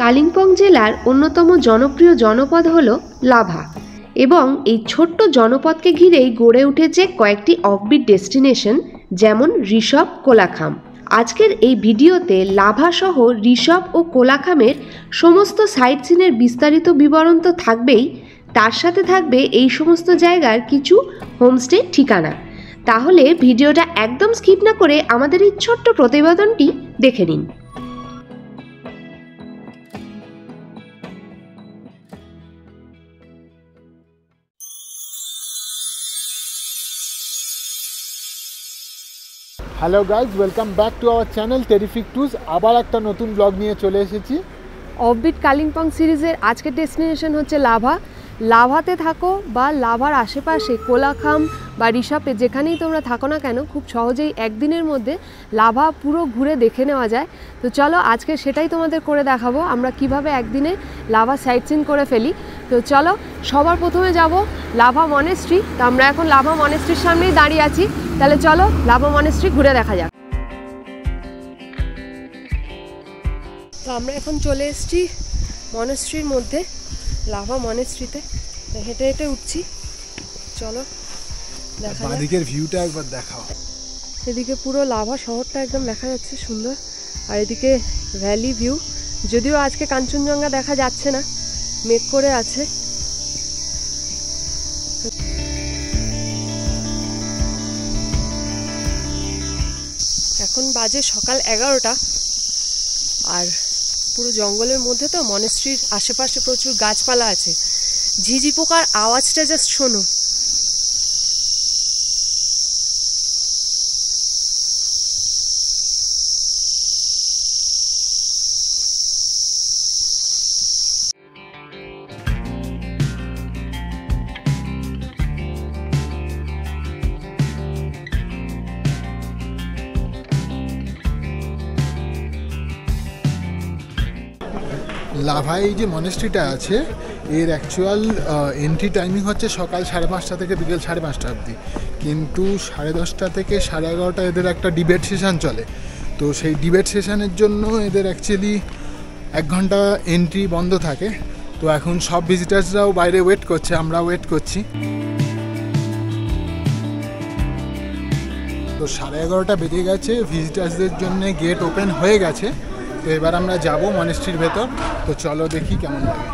কালিম্পং জেলার অন্যতম জনপ্রিয় জনপদ হল লাভা এবং এই ছোট্ট জনপদকে ঘিরেই গড়ে উঠেছে কয়েকটি অফবিট ডেস্টিনেশন, যেমন ঋষভ, কোলাখাম। আজকের এই ভিডিওতে লাভা সহ ঋষভ ও কোলাখামের সমস্ত সাইট সিনের বিস্তারিত বিবরণ তো থাকবেই, তার সাথে থাকবে এই সমস্ত জায়গার কিছু হোমস্টে ঠিকানা। তাহলে ভিডিওটা একদম স্কিপ না করে আমাদের এই ছোট্ট প্রতিবেদনটি দেখে নিন। Hello guys, welcome back to our channel terrific twos. আবার একটা নতুন ব্লগ নিয়ে চলে এসেছি। অফবিট কালিম্পং সিরিজের আজকের ডেস্টিনেশন হচ্ছে লাভা। লাভাতে থাকো বা লাভার আশেপাশে কোলাখাম বা ঋষভে যেখানেই তোমরা থাকো না কেন, খুব সহজেই একদিনের মধ্যে লাভা পুরো ঘুরে দেখে নেওয়া যায়। তো চলো আজকে সেটাই তোমাদের করে দেখাবো, আমরা কিভাবে একদিনে লাভা সাইট সিন করে ফেলি। তো চলো, সবার প্রথমে যাব লাভা মনেস্ট্রি। তো আমরা এখন লাভা মনেস্ট্রির সামনেই দাঁড়িয়ে আছি। তাহলে চলো লাভা মনেস্ট্রি ঘুরে দেখা যাক। তো আমরা এখন চলে এসেছি মনেস্ট্রির মধ্যে, লাভা মনেস্ট্রিতে। হেঁটে হেঁটে উঠছি, চলো দেখা যাক। এদিকের ভিউটা একবার দেখাও। এদিকে পুরো লাভা শহরটা একদম দেখা যাচ্ছে সুন্দর, আর এদিকে ভ্যালি ভিউ। যদিও আজকে কাঞ্চনজঙ্ঘা দেখা যাচ্ছে না, মেঘ করে আছে। এখন বাজে সকাল 11টা, আর পুরো জঙ্গলের মধ্যে তো মনেস্ট্রির আশেপাশে প্রচুর গাছপালা আছে। ঝিঝি পোকার আওয়াজটা জাস্ট শোনো। লাভায় এই যে মনেস্ট্রিটা আছে, এর অ্যাকচুয়াল এন্ট্রি টাইমিং হচ্ছে সকাল 5:30 থেকে বিকেল 5:30 অবধি, কিন্তু 10:30 থেকে 11:30 এদের একটা ডিবেট সেশন চলে। তো সেই ডিবেট সেশনের জন্য এদের অ্যাকচুয়ালি 1 ঘন্টা এন্ট্রি বন্ধ থাকে। তো এখন সব ভিজিটার্সরাও বাইরে ওয়েট করছে, আমরা ওয়েট করছি। তো 11:30 বেজে গেছে, ভিজিটার্সদের জন্য গেট ওপেন হয়ে গেছে। তো এবার আমরা যাব মনেস্ট্রির ভেতর। তো চলো দেখি কেমন লাগে।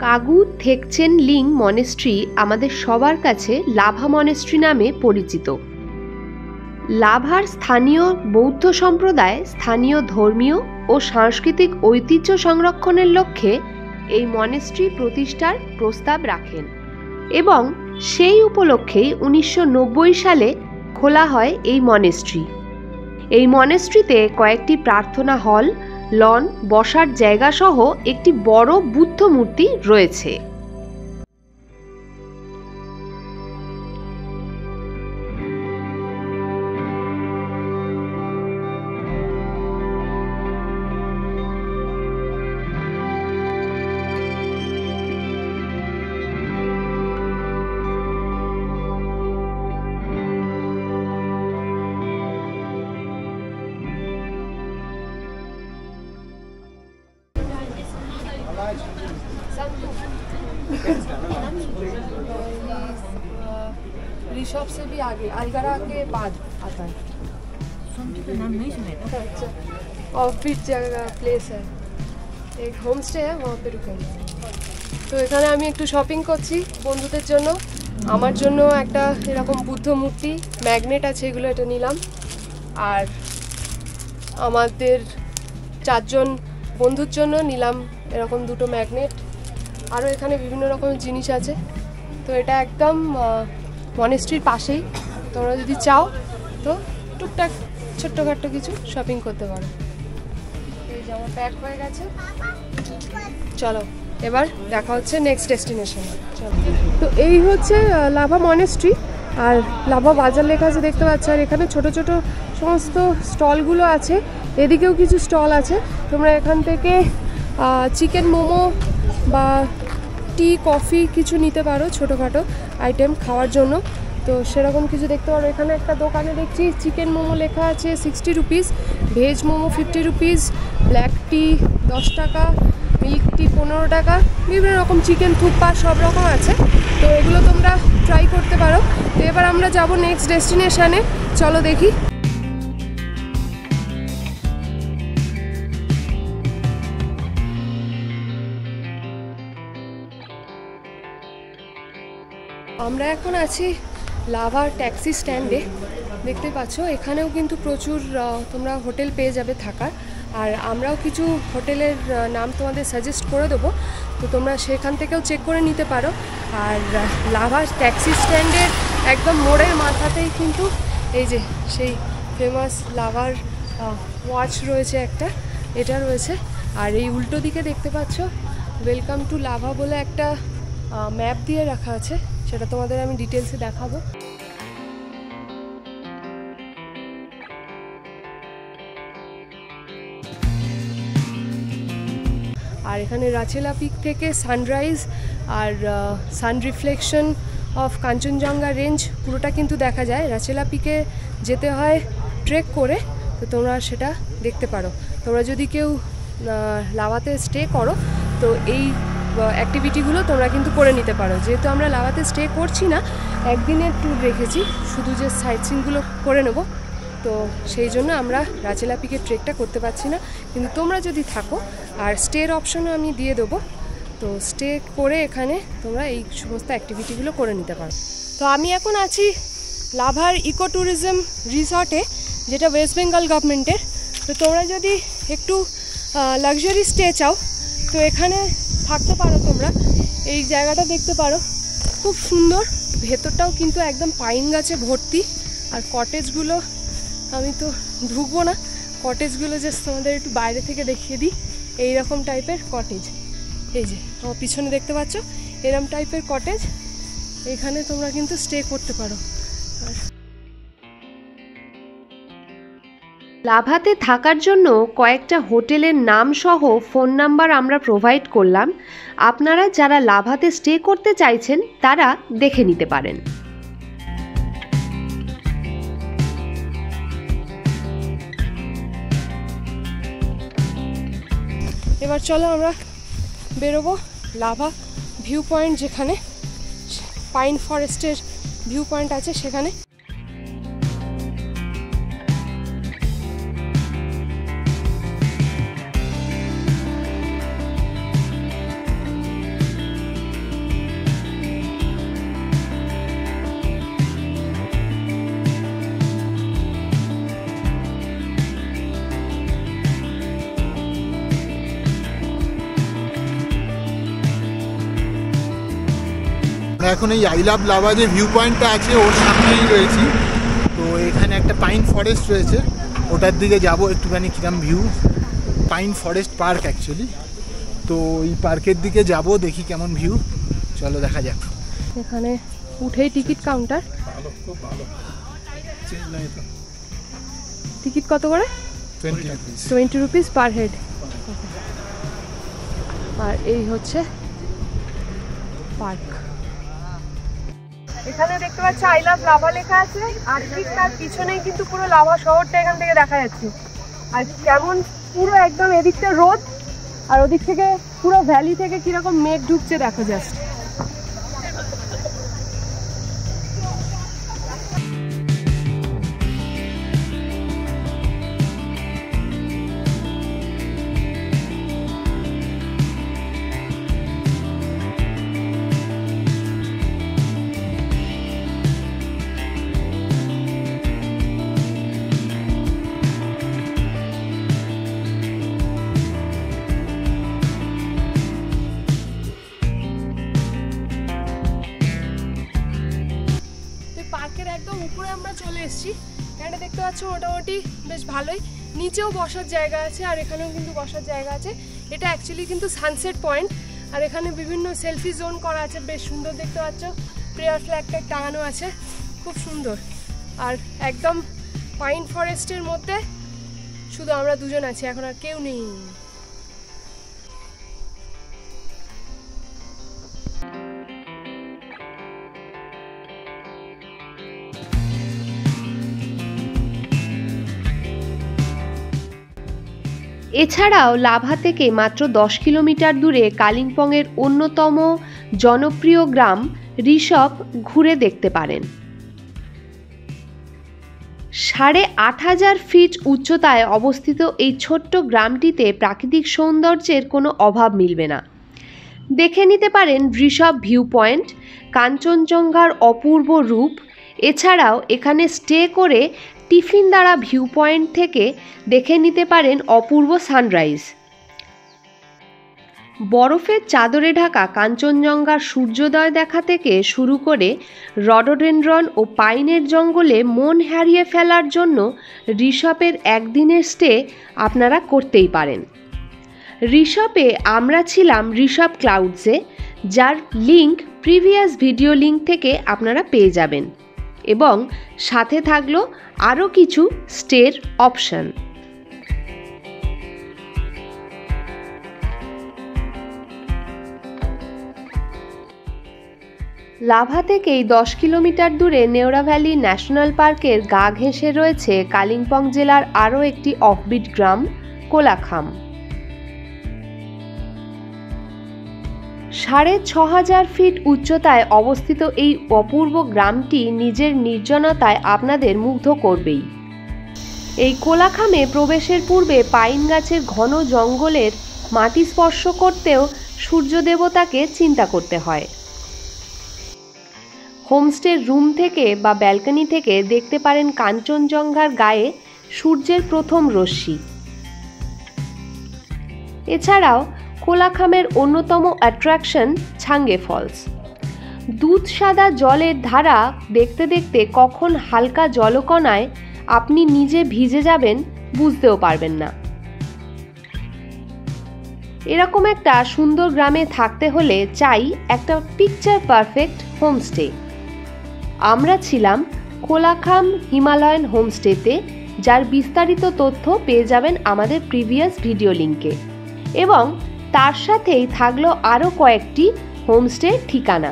কাগু থেকচেন লিং মনেস্ট্রি আমাদের সবার কাছে লাভা মনেস্ট্রি নামে পরিচিত। লাভার স্থানীয় বৌদ্ধ সম্প্রদায় স্থানীয় ধর্মীয় ও সাংস্কৃতিক ঐতিহ্য সংরক্ষণের লক্ষ্যে এই মনেস্ট্রি প্রতিষ্ঠার প্রস্তাব রাখেন এবং সেই উপলক্ষেই 1990 সালে খোলা হয় এই মনেস্ট্রি। এই মনেস্ট্রিতে কয়েকটি প্রার্থনা হল, লন, বসার জায়গা সহ একটি বড় বুদ্ধ মূর্তি রয়েছে। ऋषभ से भी आगे अलगरा के बाद आता है। नाम नहीं सुना। अच्छा, ऑफबिट जगह प्लेस है, एक होम स्टे है, वहाँ पे रुकेंगे। তো এখানে আমি একটু শপিং করছি বন্ধুদের জন্য। আমার জন্য একটা এরকম বুদ্ধ মূর্তি, ম্যাগনেট আছে, এগুলো এটা নিলাম। আর আমাদের 4 জন বন্ধুর জন্য নিলাম এরকম 2টো ম্যাগনেট। আরও এখানে বিভিন্ন রকমের জিনিস আছে। তো এটা একদম মনেস্ট্রির পাশেই, তোমরা যদি চাও তো টুকটাক ছোট্টখাট্টো কিছু শপিং করতে পারো। এই যে আমার প্যাক হয়ে গেছে, চলো এবার দেখা হচ্ছে নেক্সট ডেস্টিনেশনে। চলো, তো এই হচ্ছে লাভা মনেস্ট্রি, আর লাভা বাজার লেখা আছে দেখতে পাচ্ছ। আর এখানে ছোট ছোট সমস্ত স্টলগুলো আছে, এদিকেও কিছু স্টল আছে, তোমরা এখান থেকে চিকেন মোমো বা টি কফি কিছু নিতে পারো, ছোটোখাটো আইটেম খাওয়ার জন্য। তো সেরকম কিছু দেখতে পারো। এখানে একটা দোকানে দেখছি চিকেন মোমো লেখা আছে 60 rupees, veg momo 50 rupees, black tea 10 টাকা, মিল্ক টি 15 টাকা, বিভিন্ন রকম চিকেন থুপ্পা সব রকম আছে। তো এগুলো তোমরা ট্রাই করতে পারো। তো এবার আমরা যাব নেক্সট ডেস্টিনেশানে, চলো দেখি। আমরা এখন আছি লাভার ট্যাক্সি স্ট্যান্ডে, দেখতে পাচ্ছ এখানেও কিন্তু প্রচুর তোমরা হোটেল পেয়ে যাবে থাকার। আর আমরাও কিছু হোটেলের নাম তোমাদের সাজেস্ট করে দেবো, তো তোমরা সেখান থেকেও চেক করে নিতে পারো। আর লাভার ট্যাক্সি স্ট্যান্ডের একদম মোড়ের মাথাতেই কিন্তু এই যে সেই ফেমাস লাভার ওয়াচ রয়েছে একটা, এটা রয়েছে। আর এই উল্টো দিকে দেখতে পাচ্ছ ওয়েলকাম টু লাভা বলে একটা ম্যাপ দিয়ে রাখা আছে, সেটা তোমাদের আমি ডিটেলসে দেখাবো। আর এখানে রাচেলা পিক থেকে সানরাইজ আর sun reflection of Kanchenjunga range পুরোটা কিন্তু দেখা যায়। রাচেলা পিকে যেতে হয় ট্রেক করে, তো তোমরা সেটা দেখতে পারো। তোমরা যদি কেউ লাভাতে স্টে করো তো এই অ্যাক্টিভিটিগুলো তোমরা কিন্তু করে নিতে পারো। যেহেতু আমরা লাভাতে স্টে করছি না, একদিনের ট্যুর রেখেছি, শুধু যে সাইট সিনগুলো করে নেব, তো সেই জন্য আমরা রাচেলা পিকের ট্রেকটা করতে পারছি না। কিন্তু তোমরা যদি থাকো, আর স্টের অপশনও আমি দিয়ে দেবো, তো স্টে করে এখানে তোমরা এই সমস্ত অ্যাক্টিভিটিগুলো করে নিতে পারো। তো আমি এখন আছি লাভার ইকো ট্যুরিজম রিসর্টে, যেটা ওয়েস্ট বেঙ্গল গভর্নমেন্টের। তো তোমরা যদি একটু লাক্সারি স্টে চাও তো এখানে থাকতে পারো। তোমরা এই জায়গাটা দেখতে পারো, খুব সুন্দর, ভেতরটাও কিন্তু একদম পাইন গাছে ভর্তি। আর কটেজগুলো আমি তো ঢুকবো না, কটেজগুলো জাস্ট তোমাদের একটু বাইরে থেকে দেখিয়ে দিই। এইরকম টাইপের কটেজ, এই যে আমার পিছনে দেখতে পাচ্ছ, এরকম টাইপের কটেজ, এখানে তোমরা কিন্তু স্টে করতে পারো। আর লাভাতে থাকার জন্য কয়েকটা হোটেলের নাম সহ ফোন নাম্বার আমরা প্রোভাইড করলাম। আপনারা যারা লাভাতে স্টে করতে চাইছেন তারা দেখে নিতে পারেন। এবার চলো আমরা বেরোবো লাভা ভিউ পয়েন্ট, যেখানে পাইন ফরেস্টের ভিউ পয়েন্ট আছে সেখানে। এখন এই আই লাভ লাভা যে ভিউ পয়েন্টটা আছে ওর সামনেই রয়েছি। তো এখানে একটা পাইন ফরেস্ট রয়েছে, ওটার দিকে যাব একটুখানি কিরম view. Pine forest park actually. তো এই পার্কের দিকে যাব, দেখি কেমন ভিউ, চলো দেখা যাক। এখানে উঠেই টিকিট কাউন্টার। টিকিট কত করে? 20 রুপিস পার হেড। আর এই হচ্ছে পার্ক। এখানে দেখতে পাচ্ছি আই লাভ লাভা লেখা আছে, আর ঠিক তার পিছনেই কিন্তু পুরো লাভা শহরটা এখান থেকে দেখা যাচ্ছে। আর কেমন পুরো একদম এদিকটা রোদ, আর ওদিক থেকে পুরো ভ্যালি থেকে কিরকম মেঘ ঢুকছে দেখা যাচ্ছে। একদম উপরে আমরা চলে এসেছি। এখানে দেখতে পাচ্ছ মোটামুটি বেশ ভালোই, নিচেও বসার জায়গা আছে আর এখানেও কিন্তু বসার জায়গা আছে। এটা অ্যাকচুয়ালি কিন্তু সানসেট পয়েন্ট, আর এখানে বিভিন্ন সেলফি জোন করা আছে, বেশ সুন্দর দেখতে পাচ্ছ। প্রেয়ার ফ্ল্যাগটা টাঙানো আছে, খুব সুন্দর। আর একদম পাইন ফরেস্টের মধ্যে শুধু আমরা দুজন আছি, এখন আর কেউ নেই। এছাড়াও লাভা থেকে মাত্র 10 কিলোমিটার দূরে কালিম্পংয়ের অন্যতম জনপ্রিয় গ্রাম ঋষভ ঘুরে দেখতে পারেন। 8,500 ফিট উচ্চতায় অবস্থিত এই ছোট্ট গ্রামটিতে প্রাকৃতিক সৌন্দর্যের কোনো অভাব মিলবে না। দেখে নিতে পারেন ঋষভ ভিউ পয়েন্ট, কাঞ্চনজঙ্ঘার অপূর্ব রূপ। এছাড়াও এখানে স্টে করে টিফিন দ্বারা ভিউ পয়েন্ট থেকে দেখে নিতে পারেন অপূর্ব সানরাইজ। বরফের চাদরে ঢাকা কাঞ্চনজঙ্ঘার সূর্যোদয় দেখা থেকে শুরু করে রডোডেনড্রন ও পাইনের জঙ্গলে মন হারিয়ে ফেলার জন্য ঋষভের একদিনের স্টে আপনারা করতেই পারেন। ঋষভে আমরা ছিলাম ঋষভ ক্লাউডসে, যার লিঙ্ক প্রিভিয়াস ভিডিও লিঙ্ক থেকে আপনারা পেয়ে যাবেন, এবং সাথে থাকলো আরও কিছু স্টের অপশন। লাভা থেকেই 10 কিলোমিটার দূরে নেওরা ভ্যালি ন্যাশনাল পার্কের গা ঘেঁষে রয়েছে কালিম্পং জেলার আরও একটি অফবিট গ্রাম কোলাখাম। 6,500 ফিট উচ্চতায় অবস্থিত এই অপূর্ব গ্রামটি নিজের নির্জনতায় আপনাদের মুগ্ধ করবেই। এই কোলাখামে প্রবেশের পূর্বে পাইন গাছের ঘন জঙ্গলের মাটি স্পর্শ করতেও সূর্য দেবতাকে চিন্তা করতে হয়। হোমস্টের রুম থেকে বা ব্যালকনি থেকে দেখতে পারেন কাঞ্চনজঙ্ঘার গায়ে সূর্যের প্রথম রশ্মি। এছাড়াও কোলাখামের অন্যতম অ্যাট্রাকশন ছাঙ্গে ফলস। দুধ সাদা জলের ধারা দেখতে দেখতে কখন হালকা জলকণায় আপনি নিজে ভিজে যাবেন বুঝতেও পারবেন না। এরকম একটা সুন্দর গ্রামে থাকতে হলে চাই একটা পিকচার পারফেক্ট হোমস্টে। আমরা ছিলাম কোলাখাম হিমালয়ান হোমস্টেতে, যার বিস্তারিত তথ্য পেয়ে যাবেন আমাদের প্রিভিয়াস ভিডিও লিঙ্কে, এবং তার সাথেই থাকলো আরও কয়েকটি হোমস্টে ঠিকানা।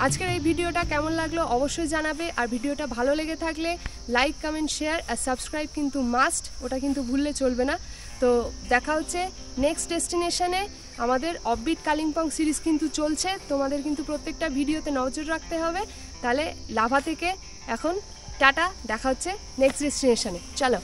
আজকের এই ভিডিওটা কেমন লাগলো অবশ্যই জানাবে, আর ভিডিওটা ভালো লেগে থাকলে লাইক, কমেন্ট, শেয়ার আর সাবস্ক্রাইব কিন্তু মাস্ট, ওটা কিন্তু ভুললে চলবে না। তো দেখা হচ্ছে নেক্সট ডেস্টিনেশনে। আমাদের অফবিট কালিম্পং সিরিজ কিন্তু চলছে, তোমাদের কিন্তু প্রত্যেকটা ভিডিওতে নজর রাখতে হবে। তাহলে লাভা থেকে এখন টাটা, দেখা হচ্ছে নেক্সট ডেস্টিনেশনে। চলো।